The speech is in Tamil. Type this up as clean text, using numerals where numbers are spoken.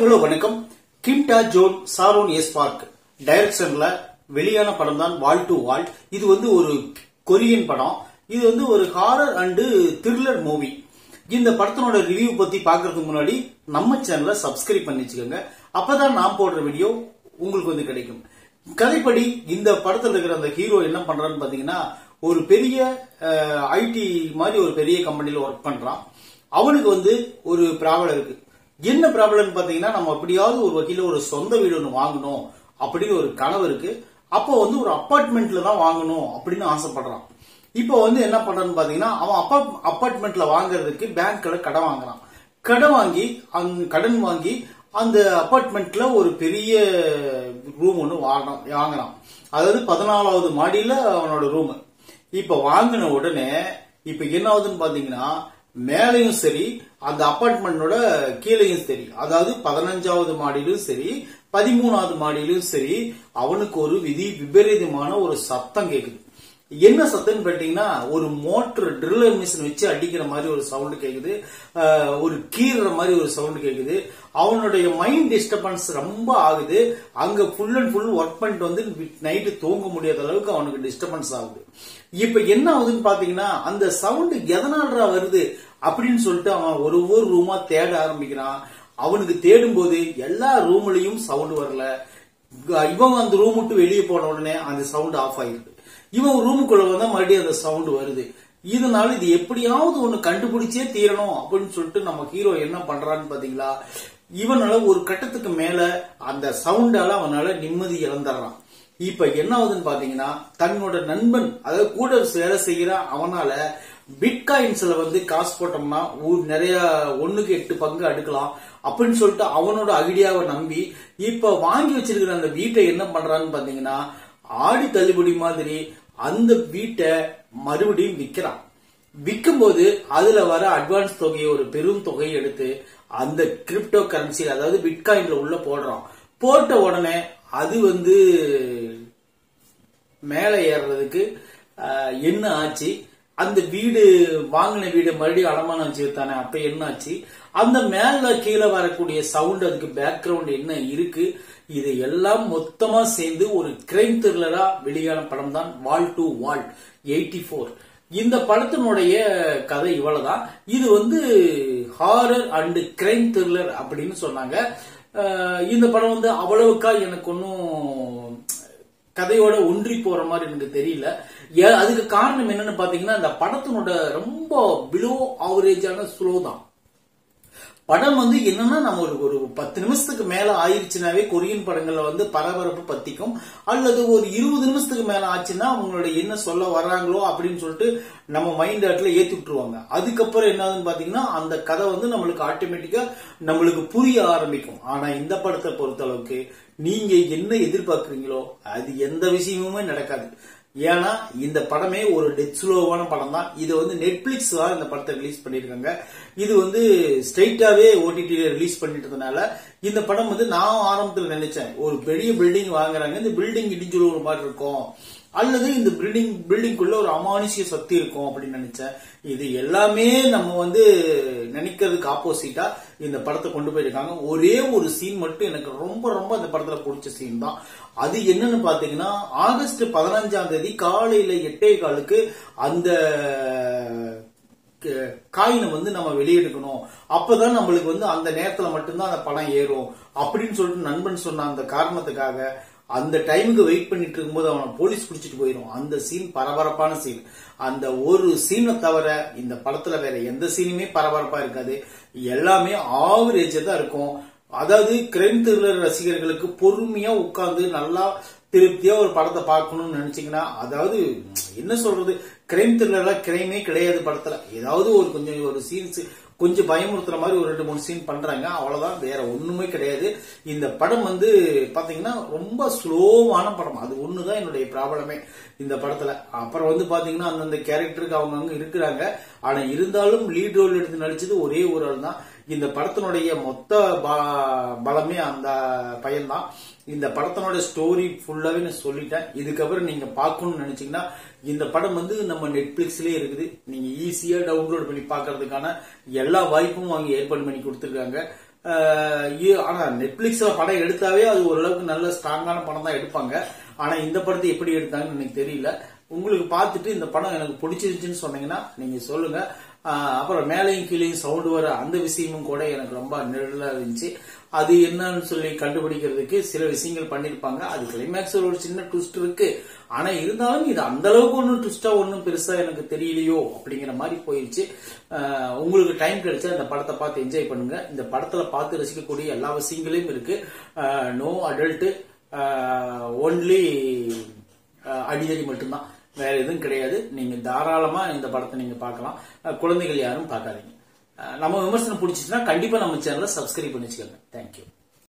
ஹலோ வணக்கம். கிம்டா ஜோன் சாரோன் எஸ்பார்க் டைரக்ஷன்ல வெளியான படம் தான் வால் டு வால். இது ஒரு கொரியன் படம். இது ஒரு ஹாரர் அண்ட் த்ரில்லர் மூவி. இந்த படத்தினோட ரிவ்யூ பத்தி பாக்குறதுக்கு முன்னாடி நம்ம சேனலை சப்ஸ்கிரைப் பண்ணி வச்சுக்கோங்க. அப்பதான் நான் போடுற வீடியோ உங்களுக்கு கிடைக்கும். கதைப்படி இந்த படத்துல இருக்கிற அந்த ஹீரோ என்ன பண்றான்னு பாத்தீங்கன்னா, ஒரு பெரிய ஐடி மாதிரி ஒரு பெரிய கம்பெனில ஒர்க் பண்றான். அவனுக்கு ஒரு ப்ராப்ளம் இருக்கு. என்ன ப்ராப்ளம் பாத்தீங்கன்னா, நம்ம எப்படியாவது ஒரு வகையில ஒரு சொந்த வீடு ஒன்று வாங்கணும் அப்படின்னு ஒரு கனவு இருக்கு. அப்போ ஒரு அப்பார்ட்மெண்ட்ல தான் வாங்கணும் அப்படின்னு ஆசைப்படுறான். இப்போ என்ன பண்றான்னு பாத்தீங்கன்னா, அவன் அப்பார்ட்மெண்ட்ல வாங்குறதுக்கு பேங்க்ல கடன் வாங்குறான். கடன் வாங்கி அந்த அப்பார்ட்மெண்ட்ல ஒரு பெரிய ரூம் ஒன்று வாங்குறான். அதாவது 14வது மாடியில அவனோட ரூம். இப்ப வாங்கின உடனே இப்ப என்ன ஆகுதுன்னு பாத்தீங்கன்னா, மேலையும் சரி அந்த அபார்ட்மெண்டோட கீழையும் சரி, அதாவது 15வது மாடியிலும் சரி 13வது மாடியிலும் சரி, அவனுக்கு ஒரு விபரீதமான ஒரு சத்தம் கேக்குது. என்ன சத்தம்னு கேட்டீங்கன்னா, ஒரு மோட்டர் ட்ரில்லர் மிஷின் வச்சு அடிக்கிற மாதிரி ஒரு சவுண்ட் கேக்குது, ஒரு கீறுற மாதிரி ஒரு சவுண்ட் கேக்குது. அவனுடைய மைண்ட் டிஸ்டர்பன்ஸ் ரொம்ப ஆகுது. அங்க ஃபுல் அண்ட் ஃபுல் ஒர்க் பண்ணிட்டு நைட்டு தூங்க முடியாத அளவுக்கு அவனுக்கு டிஸ்டர்பன்ஸ் ஆகுது. இப்ப என்ன ஆகுதுன்னு பாத்தீங்கன்னா, அந்த சவுண்ட் எதனால்ரா வருது அப்படின்னு சொல்லிட்டு அவன் ஒரு ரூமா தேட ஆரம்பிக்கிறான். அவனுக்கு தேடும் போது எல்லா ரூம்லயும் சவுண்ட் வரல. இவன் அந்த ரூம் விட்டு வெளியே போன உடனே அந்த சவுண்ட் ஆஃப் ஆயிருக்கு. இவன் ரூமுக்குள்ள வந்தா மறுபடியும் அந்த சவுண்ட் வருது. இதனால இது எப்படியாவது ஒண்ணு கண்டுபிடிச்சே தீரணும் அப்படின்னு சொல்லிட்டு நம்ம ஹீரோ என்ன பண்றான்னு பாத்தீங்களா, இவனால ஒரு கட்டத்துக்கு மேல அந்த சவுண்டால அவனால நிம்மதி இழந்துடுறான். இப்ப என்ன ஆகுதுன்னு பாத்தீங்கன்னா, தன்னோட நண்பன், அதாவது கூட வேலை செய்யற அவனால பிட்காயின்ஸ்ல காசு போட்டோம்னா நிறைய 1க்கு 8 பங்கு அடுக்கலாம் அப்படின்னு சொல்லிட்டு அவனோட ஐடியாவை நம்பி இப்ப வாங்கி வச்சிருக்கிற அந்த வீட்டை என்ன பண்றான்னு பாத்தீங்கன்னா, ஆடி தள்ளுபடி மாதிரி அந்த வீட்டை மறுபடியும் விற்கிறான். விற்கும் போது அதுல வர அட்வான்ஸ் தொகையை, ஒரு பெரும் தொகையை எடுத்து அந்த கிரிப்டோ கரன்சி, அதாவது பிட்காயின்ல உள்ள போடுறான். போட்ட உடனே அது மேல ஏறதுக்கு என்ன ஆச்சு, அந்த வீடு வாங்கின வீடு மறுபடியும் அடமானம் வச்சு வித்தானே, அப்ப என்ன ஆச்சு, அந்த மேல கீழே வரக்கூடிய சவுண்ட், அதுக்கு பேக்ரவுண்ட் என்ன இருக்கு, இது எல்லாம் மொத்தமா சேர்ந்து ஒரு கிரைம் த்ரில்லரா வெளியான படம் தான் வால் டு வால் 84. இந்த படத்தினுடைய கதை இவ்வளவுதான். இது ஹாரர் அண்ட் கிரைம் த்ரில்லர் அப்படின்னு சொன்னாங்க. இந்த படம் அவ்வளவுக்கா எனக்கு ஒன்னும் கதையோட ஒன்றி போற மாதிரி எனக்கு தெரியல. அதுக்கு காரணம் என்னன்னு பாத்தீங்கன்னா, இந்த படத்தினோட ரொம்ப பிலோ ஆவரேஜான ஸ்லோ தான். படம் என்னன்னா, நம்ம ஒரு 10 நிமிஷத்துக்கு மேல ஆயிருச்சுனாவே கொரியன் படங்கள்ல பரபரப்பு பத்திக்கும். அல்லது ஒரு 20 நிமிஷத்துக்கு மேல ஆச்சுன்னா அவங்களுடைய என்ன சொல்ல வர்றாங்களோ அப்படின்னு சொல்லிட்டு நம்ம மைண்ட் ஆட்ல ஏத்தி விட்டுருவாங்க. அதுக்கப்புறம் என்னதுன்னு பாத்தீங்கன்னா, அந்த கதை நம்மளுக்கு ஆட்டோமேட்டிக்கா நம்மளுக்கு புரிய ஆரம்பிக்கும். ஆனா இந்த படத்தை பொறுத்த அளவுக்கு நீங்க என்ன எதிர்பார்க்கறீங்களோ அது எந்த விஷயமுமே நடக்காது. ஏன்னா இந்த படமே ஒரு டெத் ஸ்லோவான படம் தான். இது நெட்ஃபிளிக்ஸ் தான் இந்த படத்தை ரிலீஸ் பண்ணிருக்காங்க. இது ஸ்ட்ரைட்டாவே ஓடிடில ரிலீஸ் பண்ணிட்டதுனால இந்த படம் நான் ஆரம்பத்தில் நினைச்சேன், ஒரு பெரிய பில்டிங் வாங்குறாங்க, இந்த பில்டிங் இடிஞ்சு ஒரு மாதிரி இருக்கும், அல்லது இந்த பில்டிங்குள்ள ஒரு அமானுஷ்ய சக்தி இருக்கும் அப்படின்னு நினைச்சேன். இது எல்லாமே நம்ம நினைக்கிறதுக்கு ஆப்போசிட்டா இந்த படத்தை கொண்டு போயிருக்காங்க. ஒரே ஒரு சீன் மட்டும் எனக்கு ரொம்ப ரொம்ப இந்த படத்துல பிடிச்ச சீன் தான். அது என்னன்னு பாத்தீங்கன்னா, ஆகஸ்ட் 15ஆம் தேதி காலையில 8:15 அந்த காயினை நம்ம வெளியெடுக்கணும், அப்பதான் நம்மளுக்கு அந்த நேரத்துல மட்டும்தான் அந்த படம் ஏறும் அப்படின்னு சொல்லிட்டு நண்பன் சொன்ன அந்த காரணத்துக்காக அந்த டைமுக்கு வெயிட் பண்ணிட்டு இருக்கும்போது அவனை போலீஸ் பிடிச்சிட்டு போயிடும். அந்த சீன் பரபரப்பான சீன். அந்த ஒரு சீனை தவிர இந்த படத்துல வேற எந்த சீனுமே பரபரப்பா இருக்காது. எல்லாமே ஆவரேஜா தான் இருக்கும். அதாவது கிரைம் த்ரில்லர் ரசிகர்களுக்கு பொறுமையா உட்கார்ந்து நல்லா திருப்தியா ஒரு படத்தை பார்க்கணும்னு நினைச்சீங்கன்னா, அதாவது என்ன சொல்றது, கிரைம் த்ரில்லரா கிரைமே கிடையாது படத்துல. ஏதாவது ஒரு சீன்ஸ் கொஞ்சம் பயமுறுத்துற மாதிரி ஒரு 2-3 சீன் பண்றாங்க, அவ்வளவுதான், வேற ஒண்ணுமே கிடையாது. இந்த படம் பாத்தீங்கன்னா ரொம்ப ஸ்லோவான படம். அது ஒண்ணுதான் என்னுடைய ப்ராப்ளமே இந்த படத்துல. அப்புறம் பாத்தீங்கன்னா அந்தந்த கேரக்டருக்கு அவங்க இருக்கிறாங்க. ஆனா இருந்தாலும் லீட் ரோல் எடுத்து நடிச்சது ஒரே ஒரு ஆள் தான். இந்த படத்தினுடைய மொத்த பலமே அந்த பையன் தான். இந்த படத்தினோட ஸ்டோரி ஃபுல்லாவே நான் சொல்லிட்டேன். இதுக்கப்புறம் நீங்க பார்க்கணும்னு நினைச்சீங்கன்னா இந்த படம் நம்ம நெட்ஃபிளிக்ஸ்லயே இருக்குது. நீங்க ஈஸியா டவுன்லோட் பண்ணி பாக்குறதுக்கான எல்லா வாய்ப்பும் அவங்க ஏற்பாடு பண்ணி கொடுத்திருக்காங்க. ஆனா நெட்ஃபிளிக்ஸ்ல படம் எடுத்தாவே அது ஓரளவுக்கு நல்ல ஸ்ட்ராங்கான படம் தான் எடுப்பாங்க. ஆனா இந்த படத்தை எப்படி எடுத்தாங்கன்னு எனக்கு தெரியல. உங்களுக்கு பார்த்துட்டு இந்த படம் எனக்கு பிடிச்சிருச்சுன்னு சொன்னீங்கன்னா நீங்க சொல்லுங்க. அப்புறம் மேலையும் கீழையும் சவுண்ட் வர அந்த விஷயமும் கூட எனக்கு ரொம்ப நிழலா இருந்துச்சு. அது என்னன்னு சொல்லி கண்டுபிடிக்கிறதுக்கு சில விஷயங்கள் பண்ணிருப்பாங்க. அது கிளைமேக்ஸ் ஒரு சின்ன ட்விஸ்ட் இருக்கு. ஆனா இருந்தாலும் இது அந்த அளவுக்கு ஒன்னும் ட்விஸ்டா ஒன்னும் பெருசா எனக்கு தெரியலையோ அப்படிங்கிற மாதிரி போயிடுச்சு. உங்களுக்கு டைம் கிடைச்சா இந்த படத்தை பார்த்து என்ஜாய் பண்ணுங்க. இந்த படத்துல பார்த்து ரசிக்கக்கூடிய எல்லா விஷயங்களையும் இருக்கு. நோ அடல்ட், ஒன்லி அடிதடி மட்டும்தான், வேற எதுவும் கிடையாது. நீங்க தாராளமா இந்த படத்தை நீங்க பார்க்கலாம். குழந்தைகள் யாரும் பார்க்காதீங்க. நம்ம விமர்சனம் பிடிச்சிச்சுன்னா கண்டிப்பா நம்ம சேனலை சப்ஸ்கிரைப் பண்ணி வச்சுக்கோங்க. தேங்க்யூ.